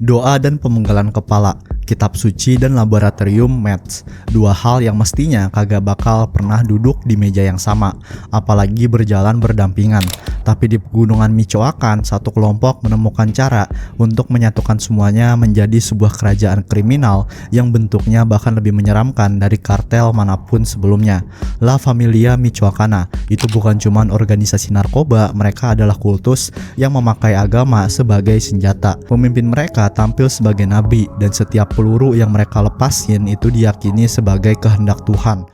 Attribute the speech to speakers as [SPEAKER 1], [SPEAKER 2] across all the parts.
[SPEAKER 1] Doa dan pemenggalan kepala, kitab suci dan laboratorium maths, dua hal yang mestinya kagak bakal pernah duduk di meja yang sama, apalagi berjalan berdampingan. Tapi di pegunungan Michoacan, satu kelompok menemukan cara untuk menyatukan semuanya menjadi sebuah kerajaan kriminal yang bentuknya bahkan lebih menyeramkan dari kartel manapun sebelumnya. La Familia Michoacana itu bukan cuman organisasi narkoba, mereka adalah kultus yang memakai agama sebagai senjata. Pemimpin mereka tampil sebagai nabi dan setiap peluru yang mereka lepasin itu diyakini sebagai kehendak Tuhan.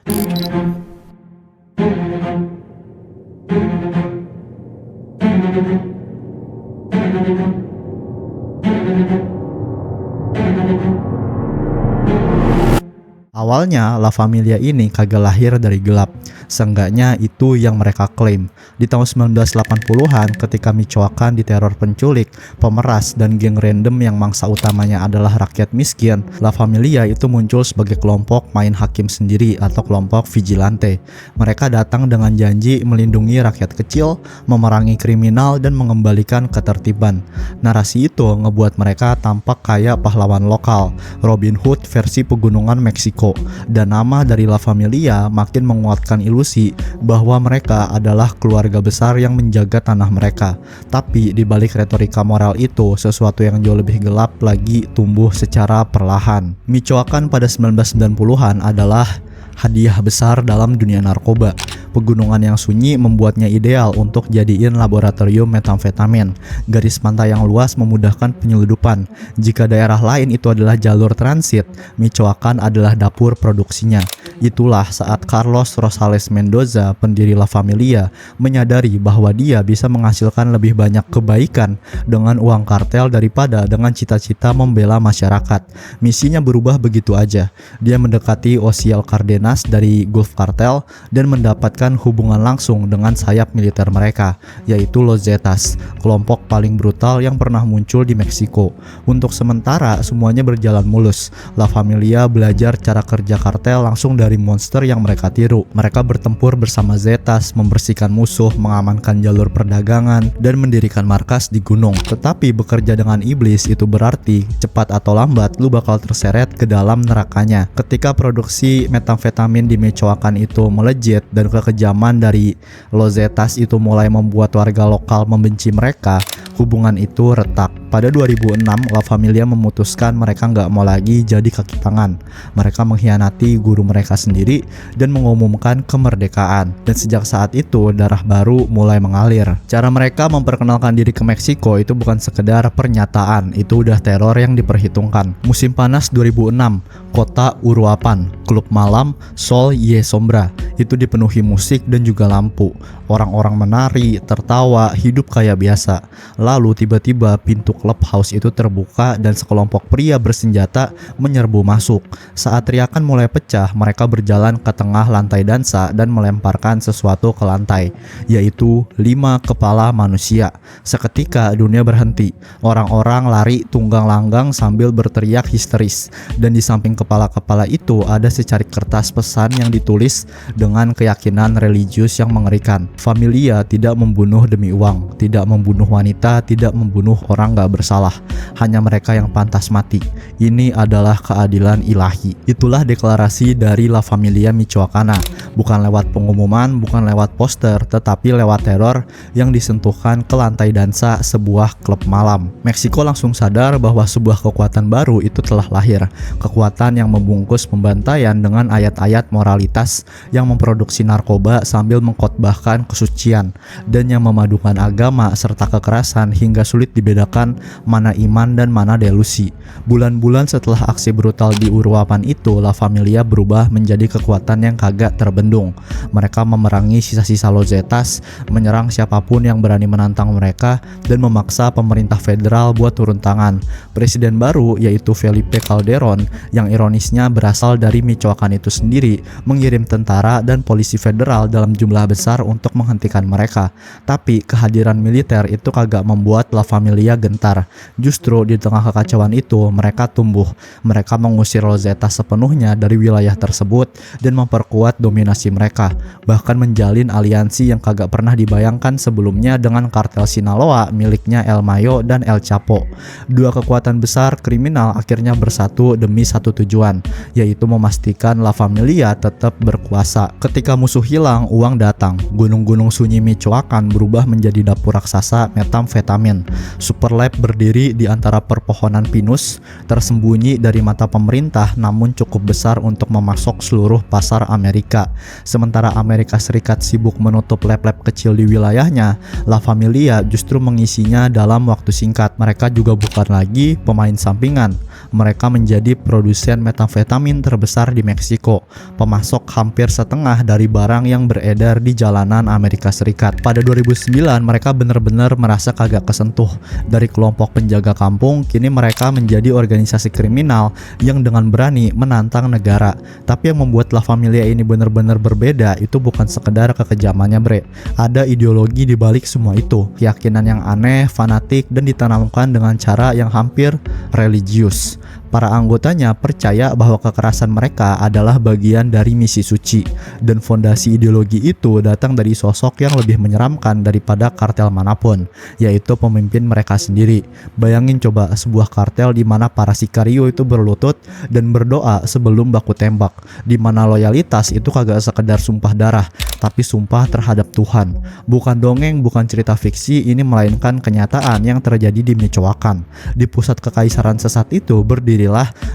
[SPEAKER 1] Awalnya La Familia ini kagak lahir dari gelap, seenggaknya itu yang mereka klaim. Di tahun 1980-an ketika Michoacan diteror penculik, pemeras, dan geng random yang mangsa utamanya adalah rakyat miskin, La Familia itu muncul sebagai kelompok main hakim sendiri atau kelompok vigilante. Mereka datang dengan janji melindungi rakyat kecil, memerangi kriminal, dan mengembalikan ketertiban. Narasi itu ngebuat mereka tampak kayak pahlawan lokal, Robin Hood versi pegunungan Meksiko. Dan nama dari La Familia makin menguatkan ilusi bahwa mereka adalah keluarga besar yang menjaga tanah mereka. Tapi di balik retorika moral itu, sesuatu yang jauh lebih gelap lagi tumbuh secara perlahan. Michoacan pada 1990-an adalah hadiah besar dalam dunia narkoba. Pegunungan yang sunyi membuatnya ideal untuk jadiin laboratorium metamfetamin. Garis pantai yang luas memudahkan penyeludupan. Jika daerah lain itu adalah jalur transit, Michoacan adalah dapur produksinya. Itulah saat Carlos Rosales Mendoza, pendiri La Familia, menyadari bahwa dia bisa menghasilkan lebih banyak kebaikan dengan uang kartel daripada dengan cita-cita membela masyarakat. Misinya berubah begitu aja. Dia mendekati Osiel Cardenas dari Gulf Cartel dan mendapatkan hubungan langsung dengan sayap militer mereka, yaitu Los Zetas, kelompok paling brutal yang pernah muncul di Meksiko. Untuk sementara semuanya berjalan mulus. La Familia belajar cara kerja kartel langsung dari monster yang mereka tiru. Mereka bertempur bersama Zetas, membersihkan musuh, mengamankan jalur perdagangan, dan mendirikan markas di gunung. Tetapi bekerja dengan iblis itu berarti cepat atau lambat lu bakal terseret ke dalam nerakanya. Ketika produksi metamfetamin di Michoacan itu melejit dan kekejaman dari Los Zetas itu mulai membuat warga lokal membenci mereka, hubungan itu retak. Pada 2006, La Familia memutuskan mereka nggak mau lagi jadi kaki tangan. Mereka mengkhianati guru mereka sendiri dan mengumumkan kemerdekaan. Dan sejak saat itu, darah baru mulai mengalir. Cara mereka memperkenalkan diri ke Meksiko itu bukan sekedar pernyataan, itu udah teror yang diperhitungkan. Musim panas 2006, kota Uruapan, klub malam Sol y Sombra, itu dipenuhi musik dan juga lampu. Orang-orang menari, tertawa, hidup kayak biasa. Lalu tiba-tiba pintu clubhouse itu terbuka dan sekelompok pria bersenjata menyerbu masuk. Saat teriakan mulai pecah, mereka berjalan ke tengah lantai dansa dan melemparkan sesuatu ke lantai, yaitu 5 kepala manusia. Seketika dunia berhenti. Orang-orang lari tunggang langgang sambil berteriak histeris. Dan di samping kepala-kepala itu ada secarik kertas pesan yang ditulis dengan keyakinan religius yang mengerikan. Familia tidak membunuh demi uang, tidak membunuh wanita, tidak membunuh orang gak bersalah. Hanya mereka yang pantas mati. Ini adalah keadilan ilahi. Itulah deklarasi dari La Familia Michoacana. Bukan lewat pengumuman, bukan lewat poster, tetapi lewat teror yang disentuhkan ke lantai dansa sebuah klub malam. Meksiko langsung sadar bahwa sebuah kekuatan baru itu telah lahir. Kekuatan yang membungkus pembantaian dengan ayat-ayat moralitas, yang memproduksi narkoba sambil mengkhotbahkan kesucian, dan yang memadukan agama serta kekerasan hingga sulit dibedakan mana iman dan mana delusi. Bulan-bulan setelah aksi brutal di Uruapan itu, La Familia berubah menjadi kekuatan yang kagak terbendung. Mereka memerangi sisa-sisa Los Zetas, menyerang siapapun yang berani menantang mereka, dan memaksa pemerintah federal buat turun tangan. Presiden baru, yaitu Felipe Calderón, yang ironisnya berasal dari Michoacan itu sendiri, mengirim tentara dan polisi federal dalam jumlah besar untuk menghentikan mereka. Tapi kehadiran militer itu kagak membuat La Familia gentar. Justru di tengah kekacauan itu mereka tumbuh. Mereka mengusir Los Zetas sepenuhnya dari wilayah tersebut dan memperkuat dominasi organisasi mereka, bahkan menjalin aliansi yang kagak pernah dibayangkan sebelumnya dengan kartel Sinaloa miliknya El Mayo dan El Chapo. Dua kekuatan besar kriminal akhirnya bersatu demi satu tujuan, yaitu memastikan La Familia tetap berkuasa. Ketika musuh hilang, uang datang. Gunung-gunung sunyi Michoacan berubah menjadi dapur raksasa metamfetamin. Superlab berdiri di antara perpohonan pinus, tersembunyi dari mata pemerintah namun cukup besar untuk memasok seluruh pasar Amerika. Sementara Amerika Serikat sibuk menutup lab-lab kecil di wilayahnya, La Familia justru mengisinya dalam waktu singkat. Mereka juga bukan lagi pemain sampingan. Mereka menjadi produsen metamfetamin terbesar di Meksiko, pemasok hampir setengah dari barang yang beredar di jalanan Amerika Serikat. Pada 2009 mereka benar-benar merasa kagak kesentuh. Dari kelompok penjaga kampung, kini mereka menjadi organisasi kriminal yang dengan berani menantang negara. Tapi yang membuat La Familia ini benar-benar berbeda itu bukan sekedar kekejamannya, bre. Ada ideologi di balik semua itu, keyakinan yang aneh, fanatik, dan ditanamkan dengan cara yang hampir religius. Para anggotanya percaya bahwa kekerasan mereka adalah bagian dari misi suci, dan fondasi ideologi itu datang dari sosok yang lebih menyeramkan daripada kartel manapun, yaitu pemimpin mereka sendiri. Bayangin coba sebuah kartel di mana para sikario itu berlutut dan berdoa sebelum baku tembak, di mana loyalitas itu kagak sekedar sumpah darah, tapi sumpah terhadap Tuhan. Bukan dongeng, bukan cerita fiksi, ini melainkan kenyataan yang terjadi di Michoacan. Di pusat kekaisaran sesat itu berdirilah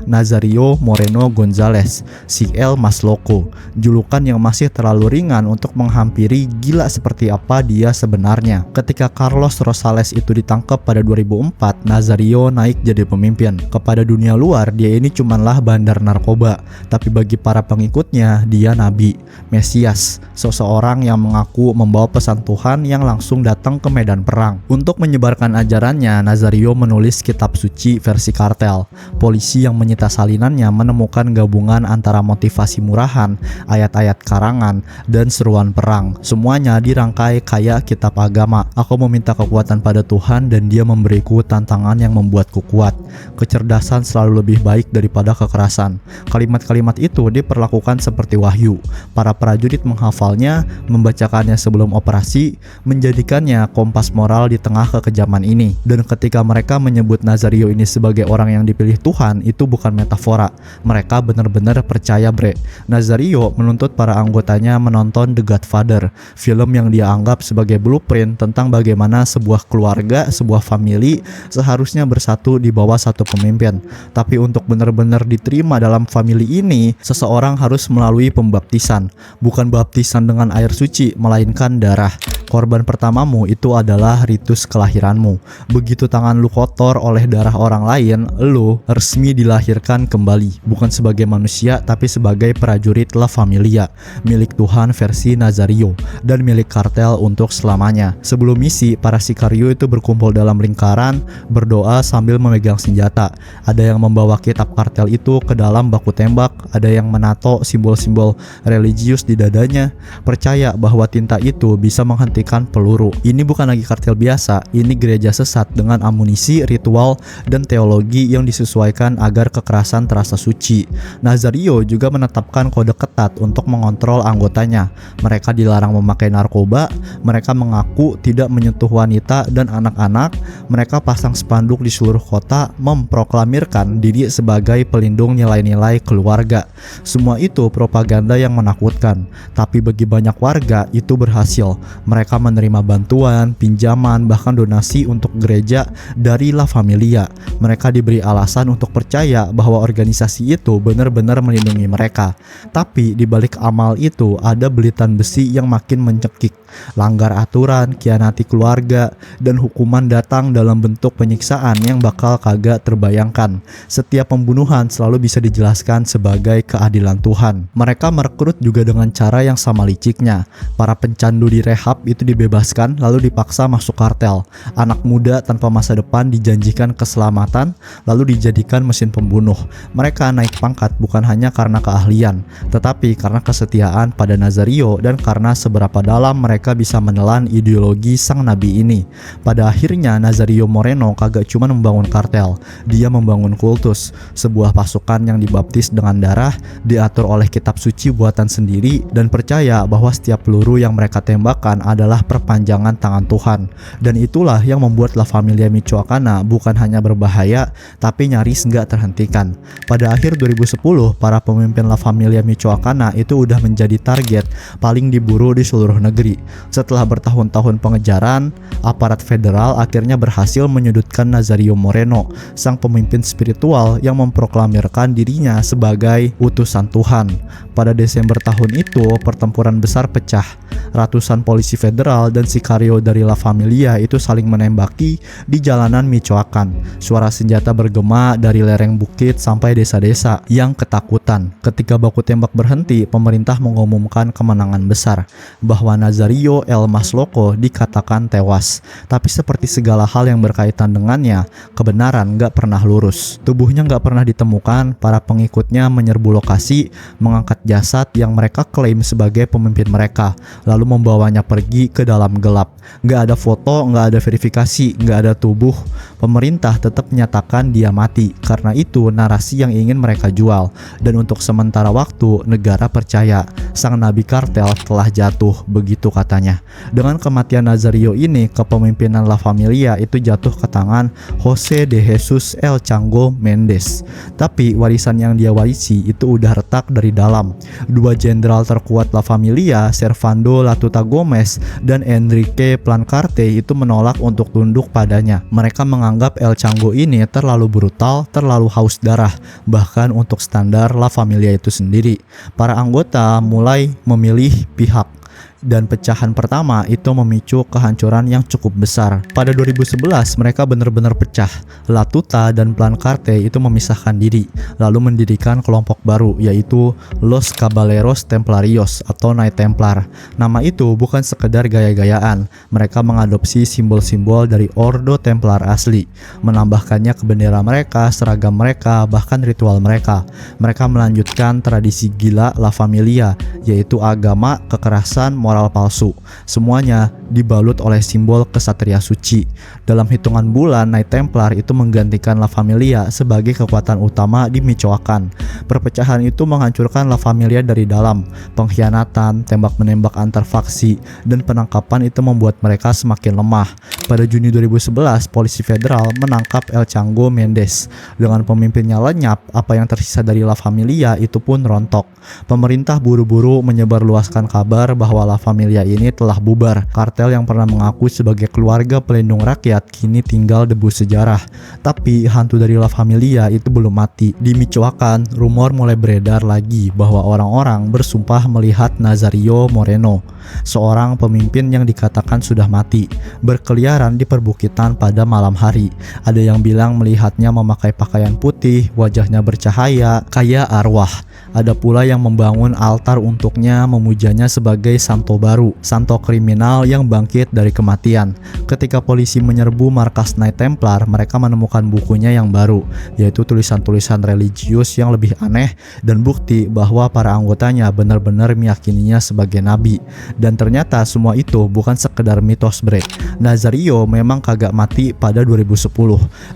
[SPEAKER 1] Nazario Moreno Gonzalez, si El Mas Loco, julukan yang masih terlalu ringan untuk menghampiri gila seperti apa dia sebenarnya. Ketika Carlos Rosales itu ditangkap pada 2004, Nazario naik jadi pemimpin. Kepada dunia luar, dia ini cumanlah bandar narkoba, tapi bagi para pengikutnya, dia nabi, Mesias, seseorang yang mengaku membawa pesan Tuhan yang langsung datang ke medan perang. Untuk menyebarkan ajarannya, Nazario menulis kitab suci versi kartel. Polisi yang menyita salinannya menemukan gabungan antara motivasi murahan, ayat-ayat karangan, dan seruan perang. Semuanya dirangkai kayak kitab agama. Aku meminta kekuatan pada Tuhan dan Dia memberiku tantangan yang membuatku kuat. Kecerdasan selalu lebih baik daripada kekerasan. Kalimat-kalimat itu diperlakukan seperti wahyu. Para prajurit menghafalnya, membacakannya sebelum operasi, menjadikannya kompas moral di tengah kekejaman ini. Dan ketika mereka menyebut Nazario ini sebagai orang yang dipilih Tuhan, itu bukan metafora. Mereka benar-benar percaya, bre. Nazario menuntut para anggotanya menonton The Godfather, film yang dia anggap sebagai blueprint tentang bagaimana sebuah keluarga, sebuah family seharusnya bersatu di bawah satu pemimpin. Tapi untuk benar-benar diterima dalam family ini, seseorang harus melalui pembaptisan. Bukan baptisan dengan air suci, melainkan darah. Korban pertamamu itu adalah ritus kelahiranmu. Begitu tangan lu kotor oleh darah orang lain, lu resmi dilahirkan kembali. Bukan sebagai manusia, tapi sebagai prajurit La Familia, milik Tuhan versi Nazario, dan milik kartel untuk selamanya. Sebelum misi, para sikario itu berkumpul dalam lingkaran, berdoa sambil memegang senjata. Ada yang membawa kitab kartel itu ke dalam baku tembak, ada yang menato simbol-simbol religius di dadanya, percaya bahwa tinta itu bisa menghentikan peluru. Ini bukan lagi kartel biasa, ini gereja sesat dengan amunisi, ritual, dan teologi yang disesuaikan agar kekerasan terasa suci. Nazario juga menetapkan kode ketat untuk mengontrol anggotanya. Mereka dilarang memakai narkoba, mereka mengaku tidak menyentuh wanita dan anak-anak, mereka pasang spanduk di seluruh kota memproklamirkan diri sebagai pelindung nilai-nilai keluarga. Semua itu propaganda yang menakutkan, tapi bagi banyak warga itu berhasil. Mereka menerima bantuan, pinjaman, bahkan donasi untuk gereja dari La Familia. Mereka diberi alasan untuk percaya bahwa organisasi itu benar-benar melindungi mereka. Tapi di balik amal itu ada belitan besi yang makin mencekik. Langgar aturan, khianati keluarga, dan hukuman datang dalam bentuk penyiksaan yang bakal kagak terbayangkan. Setiap pembunuhan selalu bisa dijelaskan sebagai keadilan Tuhan. Mereka merekrut juga dengan cara yang sama licik. liciknya. Para pencandu di rehab itu dibebaskan lalu dipaksa masuk kartel. Anak muda tanpa masa depan dijanjikan keselamatan lalu dijadikan mesin pembunuh. Mereka naik pangkat bukan hanya karena keahlian, tetapi karena kesetiaan pada Nazario dan karena seberapa dalam mereka bisa menelan ideologi sang nabi ini. Pada akhirnya Nazario Moreno kagak cuma membangun kartel, dia membangun kultus, sebuah pasukan yang dibaptis dengan darah, diatur oleh kitab suci buatan sendiri, dan percaya bahwa setiap peluru yang mereka tembakkan adalah perpanjangan tangan Tuhan. Dan itulah yang membuat La Familia Michoacana bukan hanya berbahaya, tapi nyaris nggak terhentikan. Pada akhir 2010, para pemimpin La Familia Michoacana itu udah menjadi target paling diburu di seluruh negeri. Setelah bertahun-tahun pengejaran, aparat federal akhirnya berhasil menyudutkan Nazario Moreno, sang pemimpin spiritual yang memproklamirkan dirinya sebagai utusan Tuhan. Pada Desember tahun itu, pertempuran besar pecah. Ratusan polisi federal dan sikario dari La Familia itu saling menembaki di jalanan Michoacan. Suara senjata bergema dari lereng bukit sampai desa-desa yang ketakutan. Ketika baku tembak berhenti, pemerintah mengumumkan kemenangan besar, bahwa Nazario El Masloco dikatakan tewas. Tapi seperti segala hal yang berkaitan dengannya, kebenaran gak pernah lurus. Tubuhnya gak pernah ditemukan. Para pengikutnya menyerbu lokasi, mengangkat jasad yang mereka klaim sebagai pemimpin mereka, lalu membawanya pergi ke dalam gelap. Gak ada foto, gak ada verifikasi, gak ada tubuh. Pemerintah tetap menyatakan dia mati. Karena itu narasi yang ingin mereka jual. Dan untuk sementara waktu, negara percaya sang nabi kartel telah jatuh, begitu katanya. Dengan kematian Nazario ini, kepemimpinan La Familia itu jatuh ke tangan Jose de Jesus El Chango Mendes. Tapi warisan yang dia warisi itu udah retak dari dalam. Dua jenderal terkuat La Familia, Servando Latuta Gomez dan Enrique Plancarte, itu menolak untuk tunduk padanya. Mereka menganggap El Chango ini terlalu brutal, terlalu haus darah, bahkan untuk standar La Familia itu sendiri. Para anggota mulai memilih pihak. Dan pecahan pertama itu memicu kehancuran yang cukup besar. Pada 2011 mereka benar-benar pecah. Latuta dan Plancarte itu memisahkan diri, lalu mendirikan kelompok baru, yaitu Los Caballeros Templarios atau Knight Templar. Nama itu bukan sekedar gaya-gayaan. Mereka mengadopsi simbol-simbol dari Ordo Templar asli, menambahkannya ke bendera mereka, seragam mereka, bahkan ritual mereka. Mereka melanjutkan tradisi gila La Familia, yaitu agama, kekerasan, moral palsu. Semuanya dibalut oleh simbol kesatria suci. Dalam hitungan bulan, Knight Templar itu menggantikan La Familia sebagai kekuatan utama di Michoacan. Perpecahan itu menghancurkan La Familia dari dalam. Pengkhianatan, tembak-menembak antar faksi, dan penangkapan itu membuat mereka semakin lemah. Pada Juni 2011, polisi federal menangkap El Chango Mendes. Dengan pemimpinnya lenyap, apa yang tersisa dari La Familia itu pun rontok. Pemerintah buru-buru menyebarluaskan kabar bahwa La Familia ini telah bubar. Kartel yang pernah mengaku sebagai keluarga pelindung rakyat kini tinggal debu sejarah. Tapi hantu dari La Familia itu belum mati. Di Michoacan, rumor mulai beredar lagi bahwa orang-orang bersumpah melihat Nazario Moreno, seorang pemimpin yang dikatakan sudah mati, berkeliaran di perbukitan pada malam hari. Ada yang bilang melihatnya memakai pakaian putih, wajahnya bercahaya, kayak arwah. Ada pula yang membangun altar untuknya, memujanya sebagai santo baru, santo kriminal yang bangkit dari kematian. Ketika polisi menyerbu markas Knight Templar, mereka menemukan bukunya yang baru, yaitu tulisan-tulisan religius yang lebih aneh dan bukti bahwa para anggotanya benar-benar meyakininya sebagai nabi. Dan ternyata semua itu bukan sekedar mitos, bre. Nazario memang kagak mati pada 2010.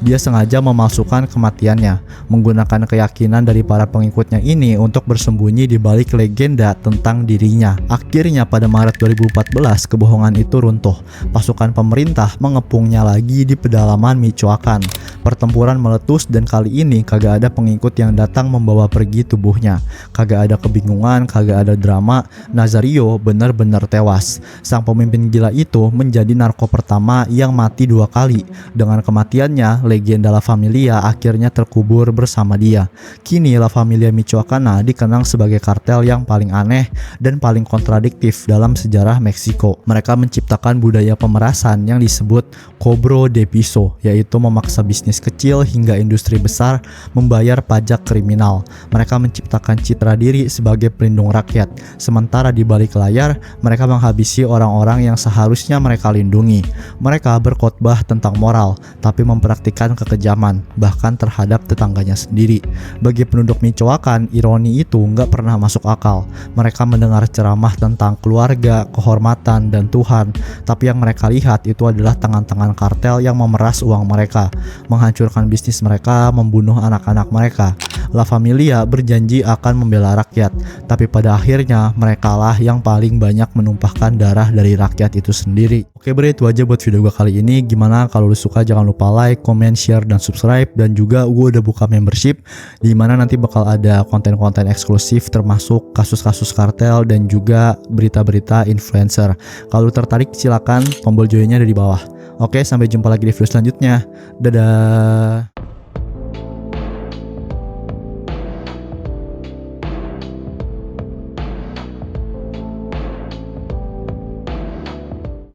[SPEAKER 1] Dia sengaja memalsukan kematiannya, menggunakan keyakinan dari para pengikutnya ini untuk bersembunyi di balik legenda tentang dirinya. Akhirnya pada Maret 2014 kebohongan itu runtuh. Pasukan pemerintah mengepungnya lagi di pedalaman Michoacan. Pertempuran meletus dan kali ini kagak ada pengikut yang datang membawa pergi tubuhnya. Kagak ada kebingungan, kagak ada drama. Nazario benar-benar tewas. Sang pemimpin gila itu menjadi narko pertama yang mati 2 kali. Dengan kematiannya, legenda La Familia akhirnya terkubur bersama dia. Kini La Familia Michoacana Sinaloa dikenang sebagai kartel yang paling aneh dan paling kontradiktif dalam sejarah Meksiko. Mereka menciptakan budaya pemerasan yang disebut cobro de piso, yaitu memaksa bisnis kecil hingga industri besar membayar pajak kriminal. Mereka menciptakan citra diri sebagai pelindung rakyat, sementara di balik layar mereka menghabisi orang-orang yang seharusnya mereka lindungi. Mereka berkhotbah tentang moral, tapi mempraktikkan kekejaman, bahkan terhadap tetangganya sendiri. Bagi penduduk Michoacan, ironi itu nggak pernah masuk akal. Mereka mendengar ceramah tentang keluarga, kehormatan, dan Tuhan, tapi yang mereka lihat itu adalah tangan-tangan kartel yang memeras uang mereka, menghancurkan bisnis mereka, membunuh anak-anak mereka. La Familia berjanji akan membela rakyat, tapi pada akhirnya merekalah yang paling banyak menumpahkan darah dari rakyat itu sendiri. Oke bre, itu aja buat video gue kali ini. Gimana kalau lu suka, jangan lupa like, comment, share, dan subscribe. Dan juga gue udah buka membership, dimana nanti bakal ada konten-konten eksklusif termasuk kasus-kasus kartel dan juga berita-berita influencer. Kalau lu tertarik silakan, tombol joinnya ada di bawah. Oke, sampai jumpa lagi di video selanjutnya. Dadah.